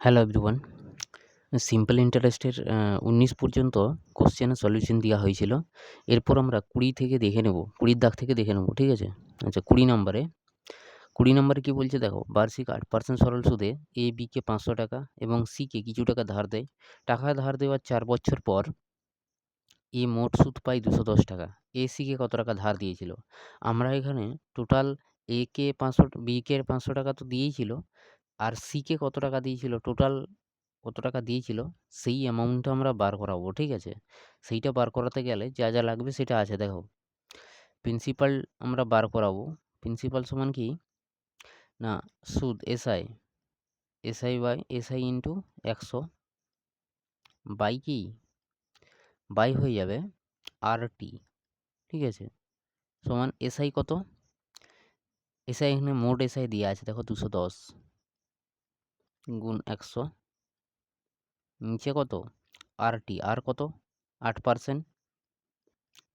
Hello everyone. Simple ইন্টারেস্টের ১৯ পর্যন্ত কোশ্চেনের সলিউশন দেওয়া হয়েছিল। এরপর আমরা ২০ থেকে দেখে নেব, ২০ দাগ থেকে দেখে নেব, ঠিক আছে? আচ্ছা, ২০ নম্বরে কী বলছে দেখো, বার্ষিক ৮% সরল সুদে এ বিকে ৫০০ টাকা এবং সিকে কিছু টাকা ধার দেয়। টাকা ধার দেওয়ার ৪ বছর পর এ মোট সুদ পায় ২১০ টাকা। এ সিকে কত টাকা ধার দিয়েছিল? আমরা এখানে টোটাল একে ৫০০, বিকে ৫০০ টাকা তো দিয়েই ছিল, আর সিকে কত টাকা দিয়েছিল, টোটাল কত টাকা দিয়েছিল, সেই অ্যামাউন্টটা আমরা বার করাবো, ঠিক আছে? সেইটা বার করাতে গেলে যা যা লাগবে সেটা আছে দেখো। প্রিন্সিপাল আমরা বার করাবো। প্রিন্সিপাল সমান কি না, সুদ এসআই, এসআই ইন্টু ১০০ বাই কি, বাই হয়ে যাবে আরটি, ঠিক আছে? সমান এসআই কত, এসআই এখানে মোট এসআই দেওয়া আছে দেখো ২১০ গুণ ১০০, নিচে কত আরটি, আর কত ৮%,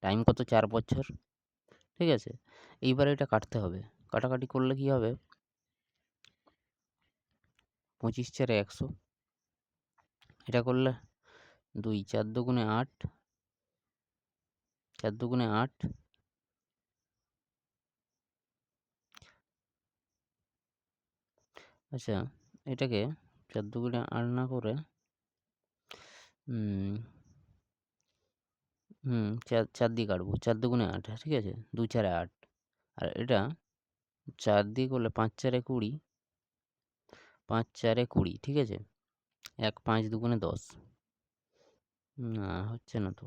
টাইম কত ৪ বছর, ঠিক আছে? এইবার এটা কাটতে হবে। কাটাকাটি করলে কি হবে, ২৫ 4 ১০০, এটা করলে ২ ৪ দুগুণে ৮, ৪ দুগুণে ৮, আচ্ছা এটাকে ৪ দুগুণে ৮ না করে ৪ দিয়ে কাটবো, ৪ দুগুণে ৮, ঠিক আছে? ২ ৪ ৮, আর এটা ৪ দিয়ে করলে ৫ ৪ ২০, ৫ ৪ ২০, ঠিক আছে? ১ ৫ দুগুণে ১০, না হচ্ছে না তো।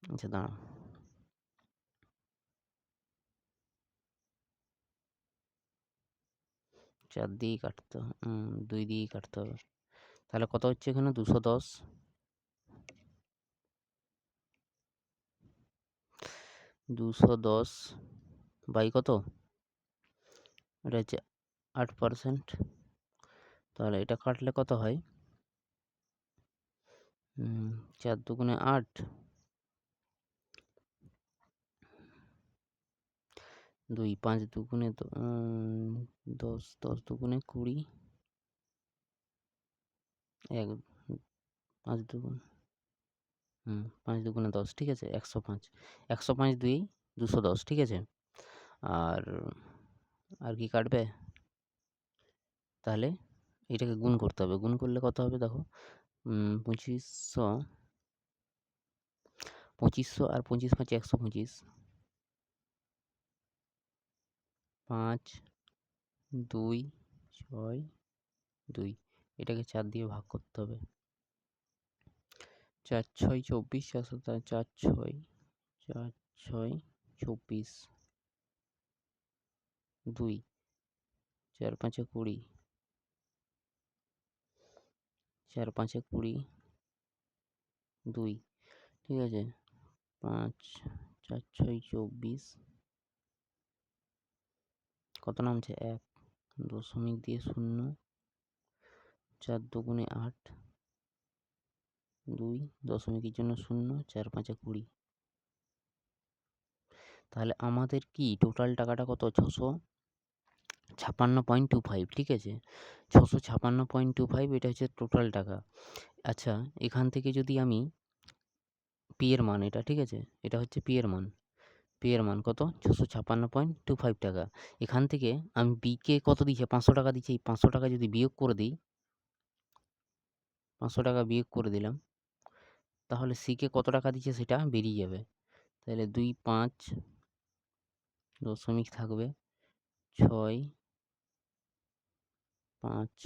আচ্ছা দাঁড়াও, ৪ দিয়েই কাটতে হবে, ২ দিয়েই কাটতে হবে। তাহলে কত হচ্ছে এখানে ২১০, ২১০ বাই কত, এটা হচ্ছে ৮%, তাহলে এটা কাটলে কত হয়, ৪ দুগুণে ৮, ২ ৫ দুগুণে ১০, ১০ দুগুণে ২০, ১ ৫ দুগুণ ৫ দুগুণে ১০, ঠিক আছে? ১০৫, ১০৫ ২ ২১০, ঠিক আছে? আর আর কি কাটবে, তাহলে এটাকে গুণ করতে হবে। গুণ করলে কত হবে দেখো, ২৫০০, ২৫০০ আর ২৫ ৫ ১২৫, ৫ ২ ৬ ২, এটাকে ৪ দিয়ে ভাগ করতে হবে। ৪ ৬ ২৪, ৪ ৬ ৪ ৬ ২৪, ২ ৪ ৫ ২০, ৪ ৫ ২০, ২, ঠিক আছে? ৫ ৪ ৬ ২৪, কত নামছে ১, দশমিক দিয়ে ০, ৪ দুগুণে ৮, ২ দশমিকের জন্য ০, ৪ ৫ ২০। তাহলে আমাদের কি টোটাল টাকাটা কত, ৬৫৬.২৫, ঠিক আছে? ৬৫৬.২৫, এটা হচ্ছে টোটাল টাকা। আচ্ছা, এখান থেকে যদি আমি পি এর মান, এটা ঠিক আছে, এটা হচ্ছে পি এর মান। পি এর মান কত, ৬৫৬.২৫ টাকা। এখান থেকে আমি বিকে কত দিচ্ছে, ৫০০ টাকা দিচ্ছে। এই ৫০০ টাকা যদি বিয়োগ করে দিই, ৫০০ টাকা বিয়োগ করে দিলাম, তাহলে সিকে কত টাকা দিচ্ছে সেটা বেরিয়ে যাবে। তাহলে ২ ৫ দশমিক থাকবে ৬ ৫,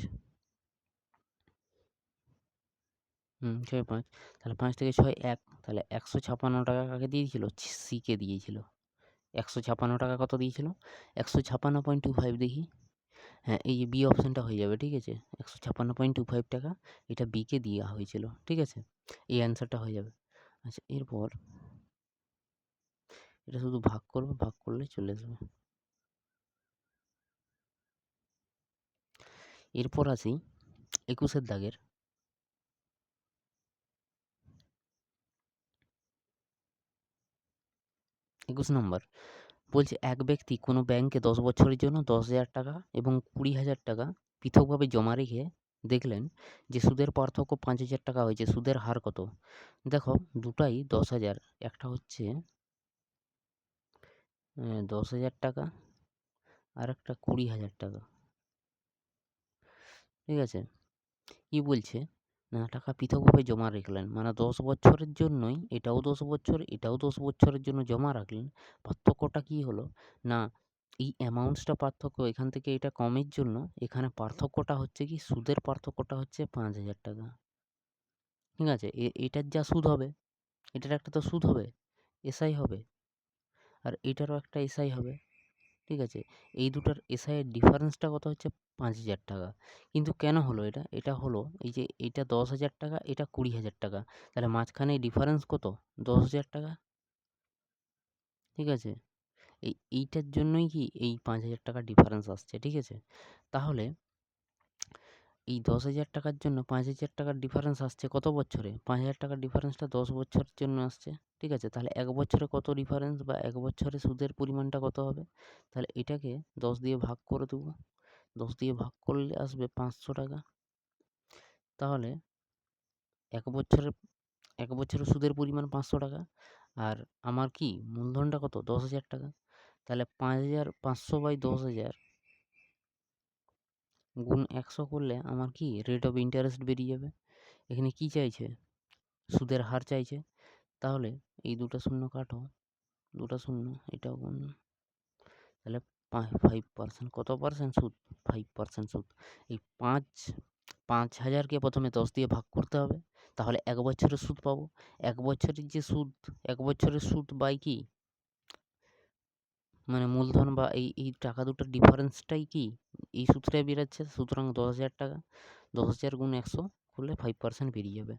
৬ ৫, তাহলে ৫ থেকে ৬ ১, তাহলে ১৫৬ টাকা কাকে দিয়েছিল, সিকে দিয়েছিল। ১৫৬ টাকা কত দিয়েছিল, ১৫৬.২৫ দেখি। হ্যাঁ, এই যে বি অপশানটা হয়ে যাবে, ঠিক আছে? ১৫৬.২৫ টাকা এটা বিকে দেওয়া হয়েছিল, ঠিক আছে? এই অ্যান্সারটা হয়ে যাবে। আচ্ছা, এরপর এটা শুধু ভাগ করবে, ভাগ করলে চলে আসবে। এরপর আসি ২১ দাগের। ২১ নম্বর, বলছে এক ব্যক্তি কোনো ব্যাংকে 10 বছরের জন্য 10,000 টাকা এবং 20,000 টাকা পৃথকভাবে জমা রেখে দেখলেন যে সুদের পার্থক্য 5,000 টাকা হয়েছে। সুদের হার কত? দেখো দুটাই 10,000, একটা হচ্ছে 10,000 টাকা আর একটা 20,000 টাকা। ঠিক আছে? কি বলছে না, টাকা পৃথকভাবে জমা রাখলেন, মানে 10 বছরের জন্যই, এটাও 10 বছর, এটাও 10 বছরের জন্য জমা রাখলেন। পার্থক্যটা কি হলো না, এই অ্যামাউন্টসটা পার্থক্য, এখান থেকে এটা কমের জন্য এখানে পার্থক্যটা হচ্ছে কি, সুদের পার্থক্যটা হচ্ছে 5,000 টাকা। ঠিক আছে? এটার যা সুদ হবে, এটার একটা তো সুদ হবে, এসআই হবে, আর এটারও একটা এসআই হবে। ঠিক আছে? এই দুটার এসআই এর ডিফারেন্সটা কত হচ্ছে? 5,000 টাকা। কিন্তু কেন হলো এটা? এটা হলো এই যে এইটা 10,000 টাকা, এটা 20,000 টাকা। তাহলে মাঝখানে ডিফারেন্স কত? 10,000 টাকা। ঠিক আছে? এইটার জন্যই কি এই 5,000 টাকার ডিফারেন্স আসছে। ঠিক আছে? তাহলে এই 10,000 টাকার জন্য 5,000 টাকার ডিফারেন্স আসছে কত বছরে? 5,000 টাকার ডিফারেন্সটা 10 বছরের জন্য আসছে। ঠিক আছে? তাহলে 1 বছরে কত ডিফারেন্স, বা 1 বছরে সুদের পরিমাণটা কত হবে? তাহলে এটাকে 10 দিয়ে ভাগ করে দেবো। 10 দিয়ে ভাগ করলে আসবে 500 টাকা। তাহলে 1 বছরে 1 বছরের সুদের পরিমাণ 500 টাকা। আর আমার কি মূলধনটা কত? 10,000 টাকা। তাহলে 5,500/10,000 গুণ 100 করলে আমার কি রেট অফ ইন্টারেস্ট বেরিয়ে যাবে। এখানে কি চাইছে? সুদের হার চাইছে। তাহলে এই দুটো শূন্য কাটো, দুটো শূন্য, এটাও গুণ, তাহলে 5%। কত পার্সেন্ট সুদ? 5% সুদ। এই 5,000কে প্রথমে 10 দিয়ে ভাগ করতে হবে, তাহলে 1 বছরের সুদ পাবো। 1 বছরের যে সুদ, 1 বছরের সুদ বাই কি, মানে মূলধন বা এই টাকা দুটোর ডিফারেন্সটাই কি এই সুদটাই বেরোচ্ছে। সুতরাং 10,000 টাকা, 10,000 গুণ 100 করলে 5% বেরিয়ে যাবে।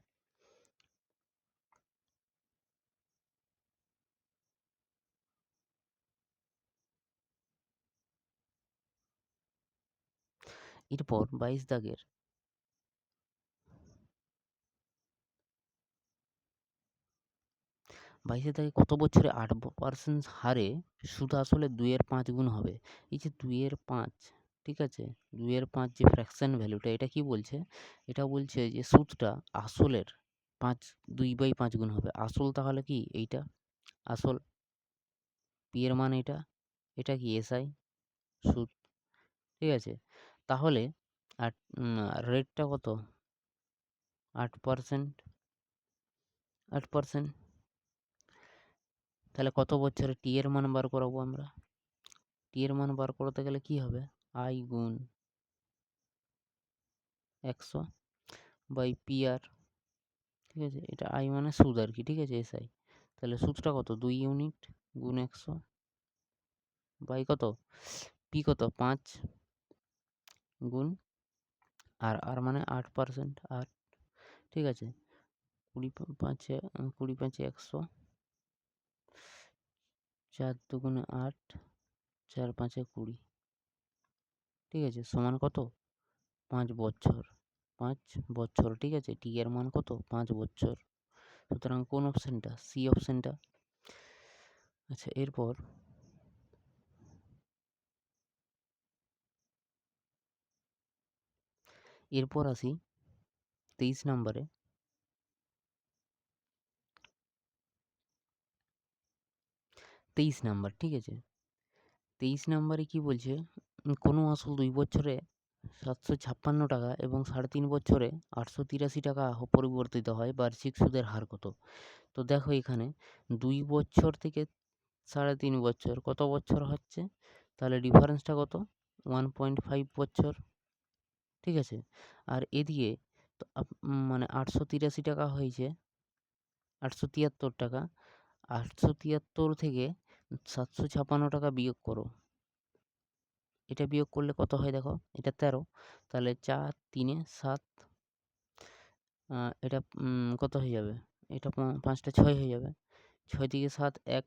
এরপর 22 দাগের 22 দাগে কত বছরে 8% হারে সুদ আসলে 2-5 গুণ হবে? এই যে 2-5, ঠিক আছে, 2-5 যে ফ্র্যাকশন ভ্যালুটা, এটা কি বলছে? এটা বলছে যে সুদটা আসলের 2/5 গুণ হবে। আসল তাহলে কি এইটা আসল, পি এর মান এটা, এটা কি এসআই সুদ। ঠিক আছে? তাহলে আট রেটটা কত? 8%, 8%। তাহলে কত বছরে টি এর মান বার করাবো আমরা? টি এর মান বার করতে গেলে কি হবে? আই গুণ 100/PR। ঠিক আছে? এটা আই মানে সুদ আর কি। ঠিক আছে? এসআই। তাহলে সুদটা কত? 2 ইউনিট গুণ 100 বাই কত? পি কত? 5 গুণ আর আর মানে 8%। আর ঠিক আছে? 20 100, 4 দুগুণে 8, 4 5 20। ঠিক আছে? সমান কত? 5 বছর। 5 বছর। ঠিক আছে? টি এর মান কত? 5 বছর। সুতরাং কোন অপশনটা? সি অপশনটা। আচ্ছা, এরপর আসি 23 নম্বরে। 23 নাম্বার। ঠিক আছে? 23 নম্বরে কি বলছে? কোনো আসল 2 বছরে 756 টাকা এবং 3.5 বছরে 883 টাকা পরিবর্তিত হয়, বার্ষিক সুদের হার কত? তো দেখো এখানে 2 বছর থেকে 3.5 বছর, কত বছর হচ্ছে? তাহলে ডিফারেন্সটা কত? 1.5 বছর। ঠিক আছে? আর এদিকে তো মানে 883 টাকা হয়েছে, 873 টাকা। 873 থেকে 756 টাকা বিয়োগ করো। এটা বিয়োগ করলে কত হয় দেখো? এটা 13, তাহলে 4 3 7, এটা কত হয়ে যাবে? এটা 5টা 6 হয়ে যাবে। 6 থেকে 7 1,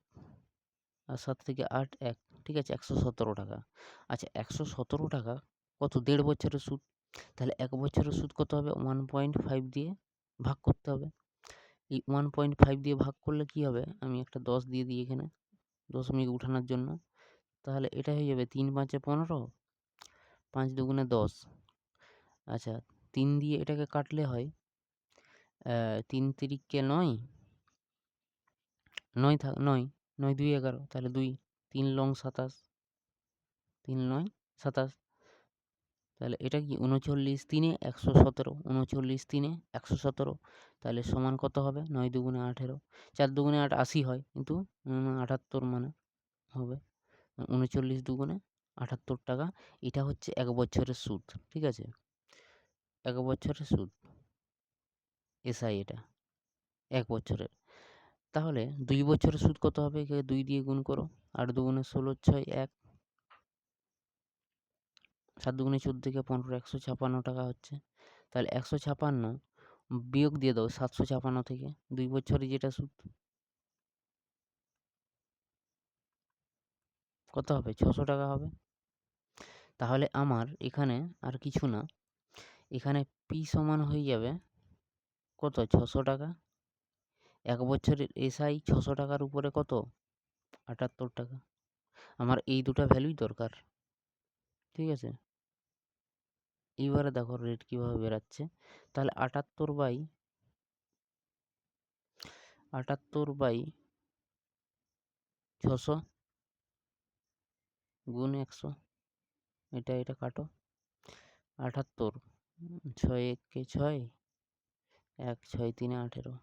আর 7 থেকে 8 1। ঠিক আছে? 117 টাকা। আচ্ছা, 117 টাকা কত? 1.5 বছরের সুদ। তাহলে 1 বছরের সুদ কত হবে? 1.5 দিয়ে ভাগ করতে হবে। এই 1.5 দিয়ে ভাগ করলে কি হবে? আমি একটা 10 দিয়ে দিই এখানে দশমিক উঠানোর জন্য। তাহলে এটা হয়ে যাবে 3 5 15, 5 2 10। আচ্ছা 3 দিয়ে এটাকে কাটলে হয় 3 তিরিকে 9, 9 9 9 2 11, তাহলে 2, 3 লং 27, 3 9 27। তাহলে এটা কি 39 3 117, 39 3 117, তাহলে সমান কত হবে? 9 2 18, 4 2 8 80 হয়, কিন্তু 78 মানে হবে 39 2 78 টাকা। এটা হচ্ছে 1 বছরের সুদ, ঠিক আছে? 1 বছরের সুদ এসআই, এটা 1 বছরের। তাহলে 2 বছরের সুদ কত হবে? একে 2 দিয়ে গুণ করো, 8 2 16 6 1, 7 2 14 কে 15, 156 টাকা হচ্ছে। তাহলে 156 বিয়োগ দিয়ে দাও 756 থেকে, 2 বছরে যেটা সুদ কত হবে? 600 টাকা হবে। তাহলে আমার এখানে আর কিছু না, এখানে পি সমান হয়ে যাবে কত? 600 টাকা। 1 বছরের এসআই 600 টাকার উপরে কত? 78 টাকা। আমার এই দুটো ভ্যালুই দরকার, ঠিক আছে? এইবারে দেখো রেট কীভাবে বেরাচ্ছে। তাহলে 78 বাই 600 গুণ 100, এটা কাটো। 78 6 1 6, 1 6 3 18,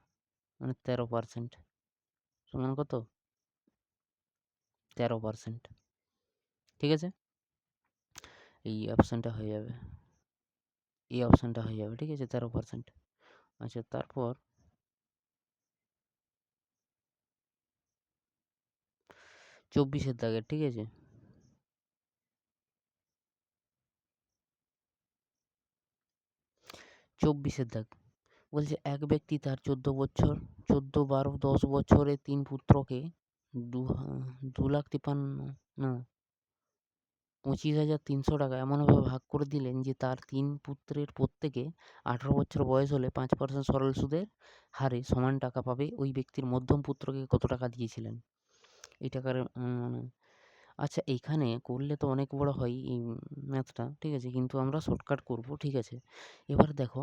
মানে 13%, সমান কত? 13%, ঠিক আছে? এই অপশানটা হয়ে যাবে, এই অপশানটা হয়ে যাবে, ঠিক আছে? 13%। আচ্ছা তারপর 24 দাগের, ঠিক আছে? 24 দাগ বলছে, এক ব্যক্তি তার 14 বছর 14 12 10 বছরে 3 পুত্রকে 2,53,000 না 25,300 টাকা এমনভাবে ভাগ করে দিলেন যে তার 3 পুত্রের প্রত্যেকে 18 বছর বয়স হলে 5% সরল সুদের হারে সমান টাকা পাবে। ওই ব্যক্তির মধ্যম পুত্রকে কত টাকা দিয়েছিলেন? এই টাকার আচ্ছা এইখানে করলে তো অনেক বড় হয় এই ম্যাথটা, ঠিক আছে? কিন্তু আমরা শর্টকাট করব, ঠিক আছে? এবার দেখো,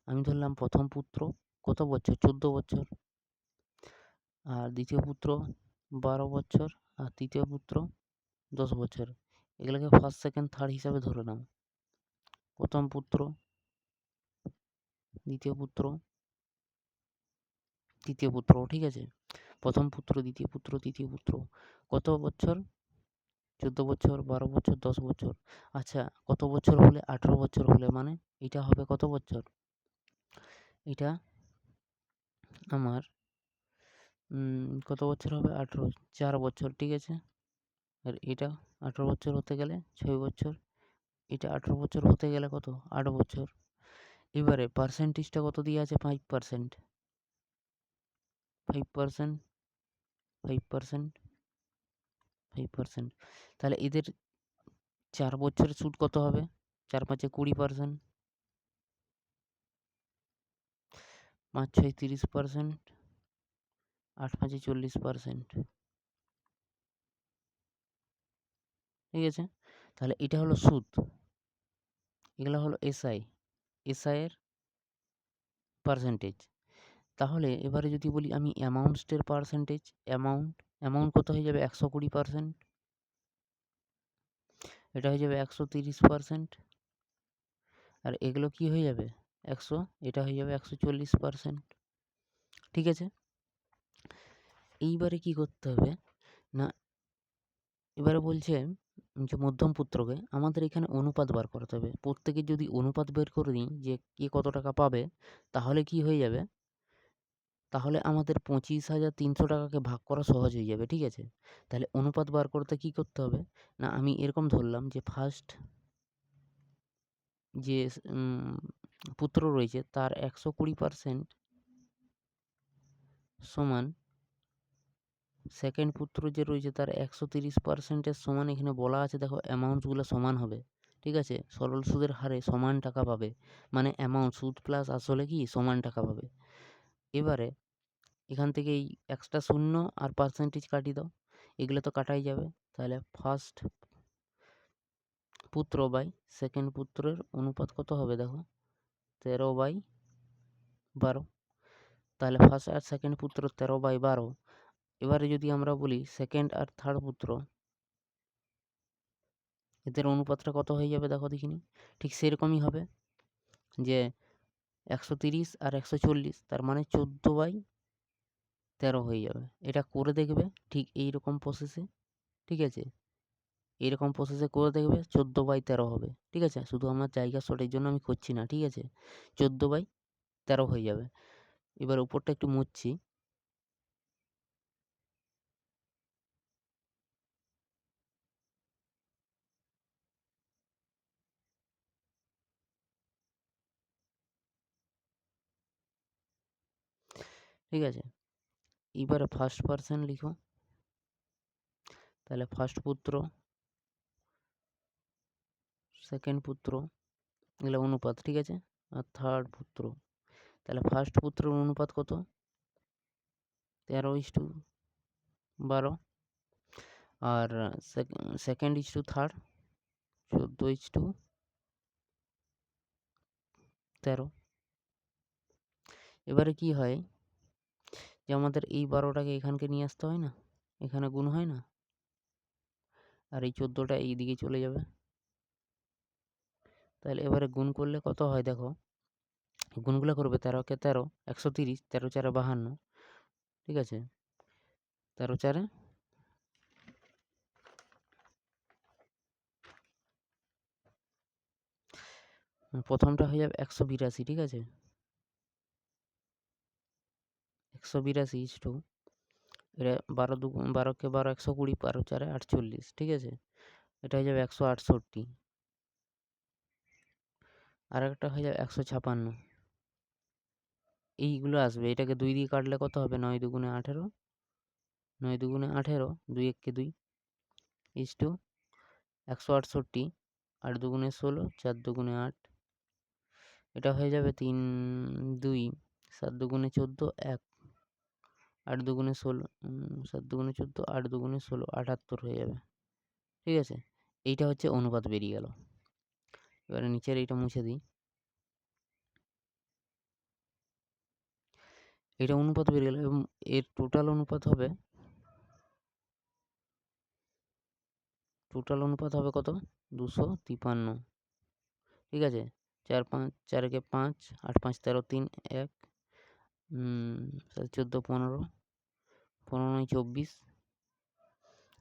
আমি ধরলাম প্রথম পুত্র কত বছর? 14 বছর, আর দ্বিতীয় পুত্র 12 বছর, আর তৃতীয় পুত্র 10 বছর। এগুলোকে ফার্স্ট সেকেন্ড থার্ড হিসাবে ধরে নাও। প্রথম পুত্র, দ্বিতীয় পুত্র, তৃতীয় পুত্র, ঠিক আছে? প্রথম পুত্র, দ্বিতীয় পুত্র, তৃতীয় পুত্র কত বছর? 14 বছর, 12 বছর, 10 বছর। আচ্ছা কত বছর হলে? 18 বছর হলে, মানে এটা হবে কত বছর? এটা আমার কত বছর হবে? 18, 4 বছর, ঠিক আছে? আর এটা 18 বছর হতে গেলে 6 বছর, এটা 18 বছর হতে গেলে কত? 8 বছর। এবারে পার্সেন্টেজটা কত দিয়ে আছে? 5%, 5%, 5%, 5%। তাহলে এদের 4 বছরের সুদ কত হবে? 4 5 20%, 5 6 30%, 8 5 40%, ঠিক আছে? তাহলে এটা হলো সুদ, এগুলো হলো এসআই, এসআই এর পার্সেন্টেজ। তাহলে এবারে যদি বলি আমি অ্যামাউন্টসের পার্সেন্টেজ, অ্যামাউন্ট কত হয়ে যাবে? 120%, এটা হয়ে যাবে 130%, আর এগুলো কি হয়ে যাবে? 100, এটা হয়ে যাবে 140%, ঠিক আছে? এইবারে কি করতে হবে না, এবারে বলছে যে মধ্যম পুত্রকে আমাদের এখানে অনুপাত বার করতে হবে। প্রত্যেকের যদি অনুপাত বের করে দিই যে কে কত টাকা পাবে, তাহলে কি হয়ে যাবে? তাহলে আমাদের 25,300 টাকাকে ভাগ করা সহজ হয়ে যাবে, ঠিক আছে? তাহলে অনুপাত বার করতে কি করতে হবে না, আমি এরকম ধরলাম যে ফার্স্ট যে পুত্র রয়েছে তার 120% সমান সেকেন্ড পুত্র যে রয়েছে তার 130%-এর সমান। এখানে বলা আছে দেখো অ্যামাউন্টসগুলো সমান হবে, ঠিক আছে? সরল সুদের হারে সমান টাকা পাবে, মানে অ্যামাউন্ট সুদ প্লাস আসলে কি সমান টাকা পাবে। এবারে এখান থেকে এই এক্সট্রা শূন্য আর পার্সেন্টেজ কাটিয়ে দাও, এগুলো তো কাটাই যাবে। তাহলে ফার্স্ট পুত্র বাই সেকেন্ড পুত্রের অনুপাত কত হবে দেখো, 13/12। তাহলে ফার্স্ট আর সেকেন্ড পুত্র 13/12। এবারে যদি আমরা বলি সেকেন্ড আর থার্ড পুত্র, এদের অনুপাতটা কত হয়ে যাবে দেখো দেখিনি। ঠিক সেরকমই হবে যে 130 আর 140, তার মানে 14/13 হয়ে যাবে। এটা করে দেখবে ঠিক এইরকম প্রসেসে, ঠিক আছে, এইরকম প্রসেসে করে দেখবে 14/13 হবে। ঠিক আছে, শুধু আমার জায়গা শর্টের জন্য আমি করছি না, ঠিক আছে, 14/13 হয়ে যাবে। এবার উপরটা একটু মুছছি। ঠিক আছে, এবারে ফার্স্ট পার্সন লিখো। তাহলে ফার্স্ট পুত্র, সেকেন্ড পুত্র, এগুলো অনুপাত, ঠিক আছে, আর থার্ড পুত্র। তাহলে ফার্স্ট পুত্রের অনুপাত কত, 13:12। আর সেকেন্ড ইস টু থার্ড, 14:13। এবারে কি হয় যে আমাদের এই 12টাকে এখানকে নিয়ে আসতে হয় না, এখানে গুণ হয় না, আর এই 14টা এই দিকে চলে যাবে। তাহলে এবারে গুণ করলে কত হয় দেখো, গুণগুলো করবে 13কে 13, 130, 13×4 = 52, ঠিক আছে, 13×4 প্রথমটা হয়ে যাবে 182, ঠিক আছে, 182 ইস টু, এটা 12কে 12, 120, 12×4 = 48, ঠিক আছে, এটা হয়ে যাবে 168। আর একটা হয়ে যাবে 156। এইগুলো আসবে, এটাকে 2 দিয়ে কাটলে কত হবে, 9×2 = 18, 9×2 = 18, 2 1 কে 2 ইস টু 168, 8×2 = 16, 4×2 = 8, এটা হয়ে যাবে 3 2, 7×2 = 14, 1, 8×2 = 16, 7×2 = 14, 8×2 = 16, 78 হয়ে যাবে। ঠিক আছে, এইটা হচ্ছে অনুপাত বেরিয়ে গেল। এবারে নিচের এইটা মুছে দিই। এটা অনুপাত বেরিয়ে গেল এবং এর টোটাল অনুপাত হবে কত, 253। ঠিক আছে, 4 5, 4 × 5, 8 5 13, 3 1, 7 14 15, 15 9 24,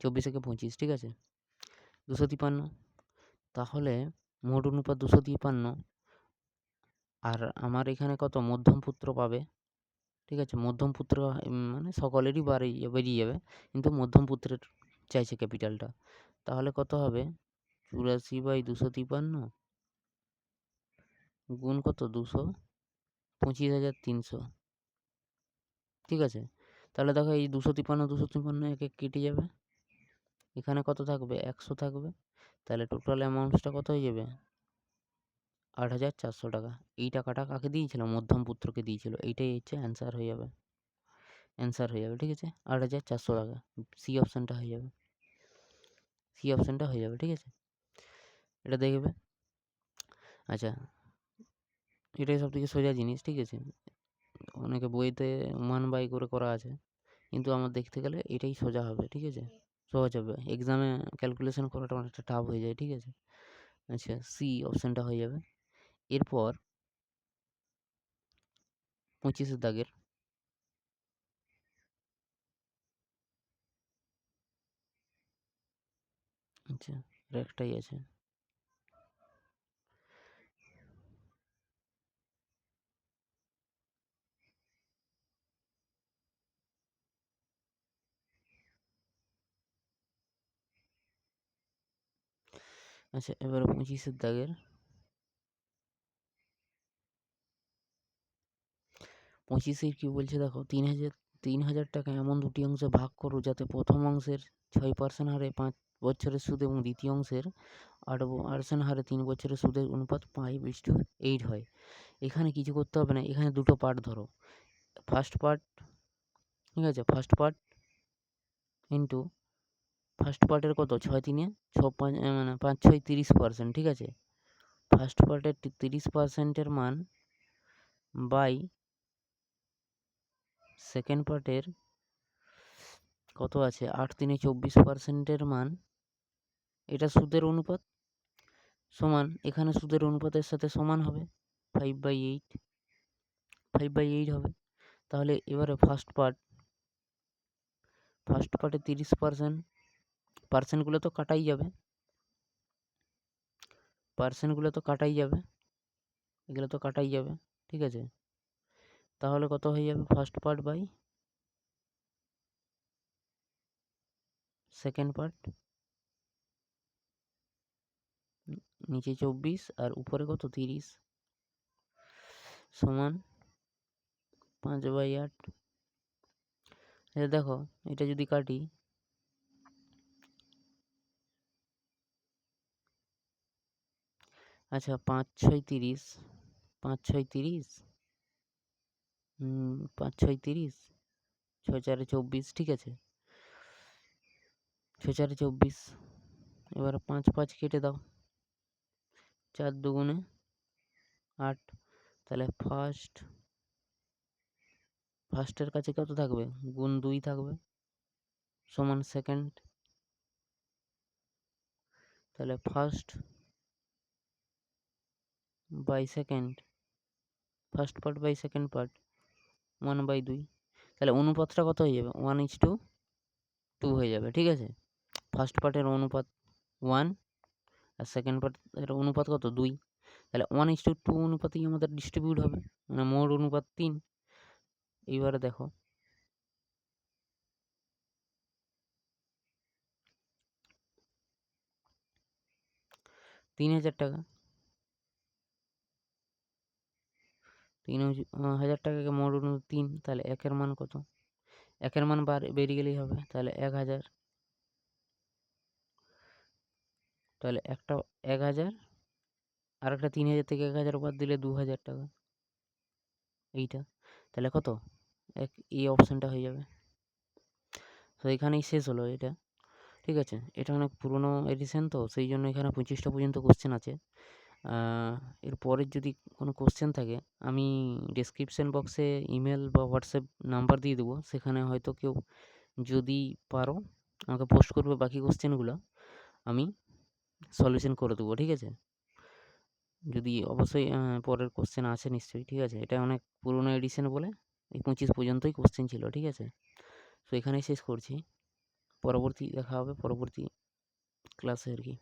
24 একে 25, ঠিক আছে, 253। তাহলে মোট অনুপাত 253। আর আমার এখানে কত মধ্যম পুত্র পাবে, ঠিক আছে, মধ্যম পুত্র মানে সকলেরই বেরিয়ে যাবে, কিন্তু মধ্যম পুত্রের চাইছে ক্যাপিটালটা। তাহলে কত হবে, 84/253 গুণ কত, 225,300, ঠিক আছে। তাহলে দেখো এই 253 এক এক কেটে যাবে, এখানে কত থাকবে, 100 থাকবে। তাহলে টোটাল অ্যামাউন্টসটা কত হয়ে যাবে, 8,400 টাকা। এই টাকাটা কাকে দিয়েছিল, মধ্যম পুত্রকে দিয়েছিল। এইটাই হচ্ছে অ্যান্সার হয়ে যাবে, ঠিক আছে, 8,400 টাকা। সি অপশানটা হয়ে যাবে, ঠিক আছে, এটা দেখবে। আচ্ছা, এটাই সব থেকে সোজা জিনিস, ঠিক আছে, অনেকে বইতে 1/, করে করা আছে, কিন্তু আমার দেখতে গেলে এটাই সোজা হবে, ঠিক আছে, সহজ হবে। এক্সামে ক্যালকুলেশন করাটা অনেকটা টাফ হয়ে যায়, ঠিক আছে। আচ্ছা, সি অপশানটা হয়ে যাবে। এরপর 25 দাগের, আচ্ছা, আর একটাই আছে। আচ্ছা, এবারে 25 দাগের 25 কি বলছে দেখো, 3,000 টাকা এমন দুটি অংশে ভাগ করো যাতে প্রথম অংশের 6% হারে 5 বছরের সুদ এবং দ্বিতীয় অংশের 8% হারে 3 বছরের সুদের অনুপাত 5:8 হয়। এখানে কিছু করতে হবে না, এখানে দুটো পার্ট ধরো, ফার্স্ট পার্ট, ঠিক আছে, ফার্স্ট পার্ট ইন্টু ফার্স্ট পার্টের কত 6 3 6 5 মানে 5 6 30%, ঠিক আছে। ফার্স্ট পার্টের 30%-এর মান বাই সেকেন্ড পার্টের কত আছে 8 3 24%-এর মান, এটা সুদের অনুপাত, সমান এখানে সুদের অনুপাতের সাথে সমান হবে 5/8, 5/8 হবে। তাহলে এবারে ফার্স্ট পার্টে 30%, পার্সেন্টগুলো তো কাটাই যাবে, এগুলো তো কাটাই যাবে, ঠিক আছে। তাহলে কত হয়ে যাবে first part by second part, নিচে 24 আর উপরে কত 30, সমান 5/8। দেখো এটা যদি কাটি, আচ্ছা 5 6 30, 5 6 30, 5 6 30, 6 4 24, ঠিক আছে, 6 4 24। এবার 5 5 কেটে দাও, 4 2 8, তাহলে ফার্স্টের কাছে কত থাকবে গুণ 2 থাকবে, সমান সেকেন্ড, তাহলে first by second, first part by second part 1/2, তাহলে অনুপাতটা কত হয়ে যাবে 1:2 হয়ে যাবে, ঠিক আছে। ফার্স্ট পার্টের অনুপাত 1 আর সেকেন্ড পার্টের অনুপাত কত 2, তাহলে 1:2 অনুপাতেই আমাদের ডিস্ট্রিবিউট হবে, মানে মোট অনুপাত 3। এইবারে দেখো 3,000 টাকা, 3,000 টাকাকে মোট অনুপাত 3, তাহলে একের মান কত, একের মান বেরিয়ে গেলেই হবে, তাহলে 1,000, তাহলে একটা 1,000 আর একটা 3,000 থেকে 1,000 বাদ দিলে 2,000 টাকা, এইটা তাহলে কত এই অপশানটা হয়ে যাবে। তো এখানেই শেষ হলো এটা, ঠিক আছে। এটা অনেক পুরনো এডিশন, তো সেই জন্য এখানে 25টা পর্যন্ত কোশ্চেন আছে। এর পরের যদি কোনো কোশ্চেন থাকে আমি ডেসক্রিপশন বক্সে ইমেল বা হোয়াটসঅ্যাপ নাম্বার দিয়ে দেবো, সেখানে হয়তো কেউ যদি পারো আমাকে পোস্ট করবে, বাকি কোশ্চেনগুলো আমি সলিউশন করে দেবো, ঠিক আছে। যদি অবশ্যই পরের কোশ্চেন আছে নিশ্চয়ই, ঠিক আছে। এটা অনেক পুরনো এডিশন বলে এই 25 পর্যন্তই কোশ্চেন ছিল, ঠিক আছে। তো এখানেই শেষ করছি, পরবর্তী দেখা হবে পরবর্তী ক্লাসে আর কি।